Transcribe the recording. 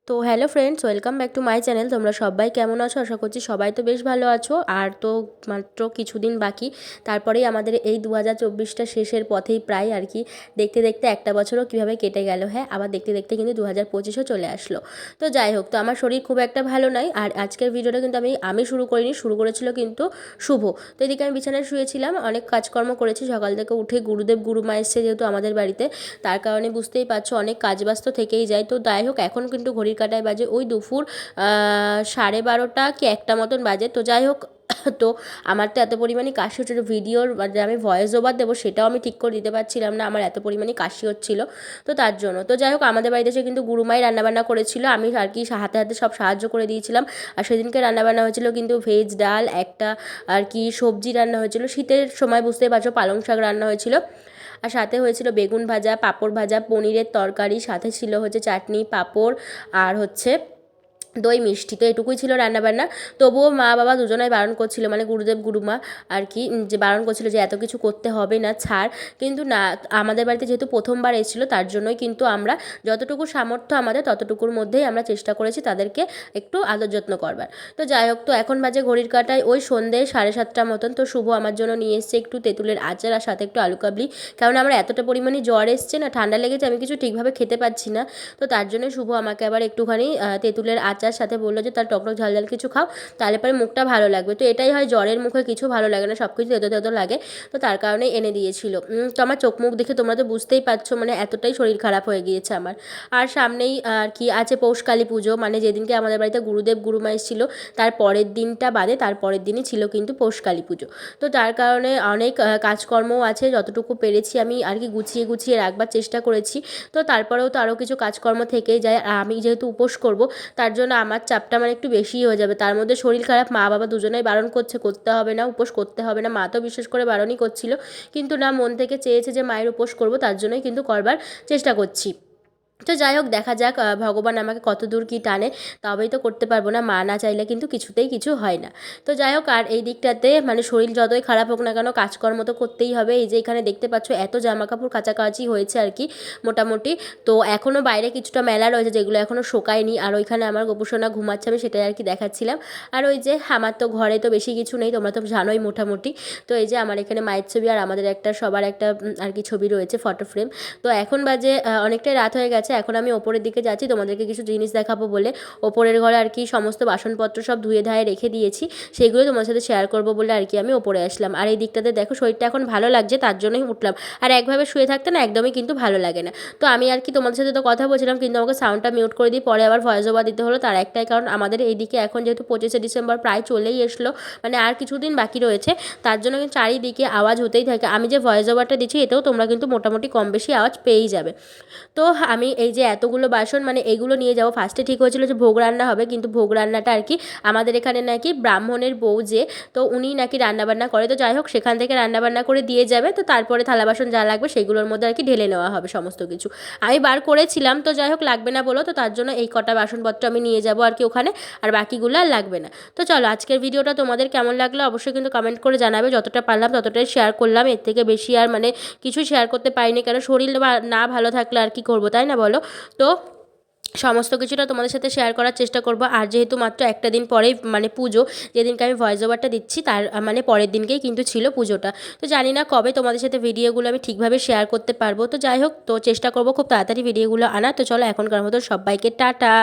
তো hello friends, welcome back to my channel. তোমরা সবাই কেমন আছো? আশা করছি সবাই তো বেশ ভালো আছো। আর তো মাত্র কিছুদিন বাকি, তারপরেই আমাদের এই 2024টা শেষের পথেই প্রায় আর কি। দেখতে দেখতে একটা বছরও কীভাবে কেটে গেল, হ্যাঁ, আবার দেখতে দেখতে কিন্তু 2025ও চলে আসলো। তো যাই হোক, তো আমার শরীর খুব একটা ভালো নয়। আর আজকের ভিডিওটা কিন্তু আমি শুরু করিনি, শুরু করেছিল কিন্তু শুভ। তো এদিকে আমি বিছানায় শুয়েছিলাম, অনেক কাজকর্ম করেছি সকাল থেকে উঠে। গুরুদেব গুরুমা এসছে যেহেতু আমাদের বাড়িতে, তার কারণে বুঝতেই পারছো অনেক কাজবাস্ত থেকেই যায়। তো যাই হোক, এখন কিন্তু ঘড়ির কাটায় বাজে ওই দুপুর 12:30 কি 1টা মতন বাজে। তো যাই হোক, তো আমার তো এত পরিমাণে কাশি হচ্ছিলো, ভিডিওর যে আমি ভয়েস ওভার দেবো সেটাও আমি ঠিক করে দিতে পারছিলাম না, আমার এত পরিমাণে কাশি হচ্ছিল। তো তার জন্য তো যাই হোক, আমাদের বাড়িতে এসে কিন্তু গুরুমাই রান্নাবান্না করেছিল, আমি আর কি হাতে হাতে সব সাহায্য করে দিয়েছিলাম। আর সেদিনকে রান্নাবান্না হয়েছিল কিন্তু ভেজ ডাল, একটা আর কি সবজি রান্না হয়েছিল, শীতের সময় বুঝতেই পারছো, পালং শাক রান্না হয়েছিল। আর সাথে হয়েছিল বেগুন ভাজা, পাঁপড় ভাজা, পনিরের তরকারি, সাথে ছিল হচ্ছে চাটনি, পাঁপড়, আর হচ্ছে দই মিষ্টি। তো এটুকুই ছিল রান্নাবান্না। তবুও মা বাবা দুজনাই বারণ করছিল, মানে গুরুদেব গুরুমা আর কি, যে বারণ করছিল যে এত কিছু করতে হবে না, ছাড়। কিন্তু না, আমাদের বাড়িতে যেহেতু প্রথমবার এসেছিলো, তার জন্যই কিন্তু আমরা যতটুকু সামর্থ্য আমাদের ততটুকুর মধ্যেই আমরা চেষ্টা করেছি তাদেরকে একটু আদর যত্ন করবার। তো যাই হোক, তো এখন বাজে ঘড়ির কাঁটায় ওই সন্ধ্যে 7:30 মতন। তো শুভ আমার জন্য নিয়ে এসছে একটু তেঁতুলের আচার আর সাথে একটু আলু কাবলি, কারণ আমার এতটা পরিমাণে জ্বর এসছে না, ঠান্ডা লেগেছে, আমি কিছু ঠিকভাবে খেতে পাচ্ছি না। তো তার জন্য শুভ আমাকে আবার একটুখানি তেঁতুলের আচার সাথে বললো যে তার টকটক ঝাল ঝাল কিছু খাও, তাহলে পরে মুখটা ভালো লাগবে। তো এটাই হয়, জ্বরের মুখে কিছু ভালো লাগে না, সব কিছু তেতো তেতো লাগে। তো তার কারণেই এনে দিয়েছিল। তো আমার চোখ মুখ দেখে তোমরা তো বুঝতেই পারছো, মানে এতটাই শরীর খারাপ হয়ে গিয়েছে আমার। আর সামনেই আর কি আছে পৌষকালী পুজো, মানে যেদিনকে আমাদের বাড়িতে গুরুদেব গুরুমা এসেছিল তার পরের দিনটা বাদে তার পরের দিনই ছিল কিন্তু পৌষকালী পুজো। তো তার কারণে অনেক কাজকর্মও আছে, যতটুকু পেরেছি আমি আর কি গুছিয়ে গুছিয়ে রাখবার চেষ্টা করেছি। তো তারপরেও তো আরও কিছু কাজকর্ম থেকেই যায়, আর আমি যেহেতু উপোস করব, তার জন্য আমার চাপটা মানে একটু বেশিই হয়ে যাবে। তার মধ্যে শরীর খারাপ, মা বাবা দুজনেই বারণ করছে করতে হবে না, উপোস করতে হবে না। মা তো বিশেষ করে বারণই করছিল, কিন্তু না, মন থেকে চেয়েছে যে মায়ের উপোস করব, তার জন্যই কিন্তু করবার চেষ্টা করছি। তো যাই হোক, দেখা যাক ভগবান আমাকে কত দূর কী টানে, তবেই তো করতে পারবো না, মা না চাইলে কিন্তু কিছুতেই কিছু হয় না। তো যাই হোক, আর এই দিকটাতে মানে শরীর যতই খারাপ হোক না কেন, কাজকর্ম তো করতেই হবে। এই যে এখানে দেখতে পাচ্ছ এত জামা কাপড় কাচাকাচি হয়েছে আর কি মোটামুটি। তো এখনও বাইরে কিছুটা মেলা রয়েছে যেগুলো এখনও শোকায়নি, আর ওইখানে আমার গোপুসোনা ঘুমাচ্ছে, আমি সেটাই আর কি দেখাচ্ছিলাম। আর ওই যে আমার তো ঘরে তো বেশি কিছু নেই, তোমরা তো জানোই মোটামুটি। তো এই যে আমার এখানে মায়ের ছবি আর আমাদের একটা সবার একটা আর কি ছবি রয়েছে, ফটো ফ্রেম। তো এখন বাজে অনেকটাই রাত হয়ে গেছে, এখন আমি ওপরের দিকে যাচ্ছি তোমাদেরকে কিছু জিনিস দেখাবো বলে। ওপরের ঘরে আর কি সমস্ত বাসনপত্র সব ধুয়ে ধায়ে রেখে দিয়েছি, সেগুলো তোমার সাথে শেয়ার করবো বলে আর কি আমি ওপরে আসলাম। আর এই দিকটাতে দেখো শরীরটা এখন ভালো লাগছে, তার জন্যই উঠলাম। আর একভাবে শুয়ে থাকতে না একদমই কিন্তু ভালো লাগে না। তো আমি আর কি তোমাদের সাথে তো কথা বলছিলাম, কিন্তু আমাকে সাউন্ডটা মিউট করে দিয়ে পরে আবার ভয়েস ওভার দিতে হলো। তার একটাই কারণ, আমাদের এইদিকে এখন যেহেতু 25শে ডিসেম্বর প্রায় চলেই এসলো, মানে আর কিছুদিন বাকি রয়েছে, তার জন্য কিন্তু চারিদিকে আওয়াজ হতেই থাকে। আমি যে ভয়েস ওভারটা দিচ্ছি এতেও তোমরা কিন্তু মোটামুটি কম বেশি আওয়াজ পেয়েই যাবে। তো আমি এই যে এতগুলো বাসন মানে এইগুলো নিয়ে যাবো, ফার্স্টে ঠিক হয়েছিল যে ভোগ রান্না হবে, কিন্তু ভোগ রান্নাটা আর কি আমাদের এখানে নাকি ব্রাহ্মণের বউ যে, তো উনি নাকি রান্নাবান্না করে। তো যাই হোক, সেখান থেকে রান্নাবান্না করে দিয়ে যাবে, তো তারপরে থালা বাসন যা লাগবে সেগুলোর মধ্যে আর কি ঢেলে নেওয়া হবে সমস্ত কিছু। আমি বার করেছিলাম, তো যাই হোক লাগবে না বলো, তো তার জন্য এই কটা বাসনপত্র আমি নিয়ে যাবো আর কি ওখানে, আর বাকিগুলো আর লাগবে না। তো চলো, আজকের ভিডিওটা তোমাদের কেমন লাগলো অবশ্যই কিন্তু কমেন্ট করে জানাবে। যতটা পারলাম ততটাই শেয়ার করলাম, এর থেকে বেশি আর মানে কিছুই শেয়ার করতে পারিনি, কারণ শরীর না ভালো থাকলে আর কি করবো, তাই না বলো? তো সমস্ত কিছুটা তোমাদের সাথে শেয়ার করার চেষ্টা করব। আর যেহেতু মাত্র একটা দিন পরেই মানে পুজো, যেদিনকে আমি ভয়েস ওভারটা দিচ্ছি তার মানে পরের দিনকেই কিন্তু ছিল পুজোটা। তো জানি না কবে তোমাদের সাথে ভিডিওগুলো আমি ঠিকভাবে শেয়ার করতে পারবো। তো যাই হোক, তো চেষ্টা করব খুব তাড়াতাড়ি ভিডিওগুলো আনা। তো চলো, এখনকার মতো সবাইকে টাটা।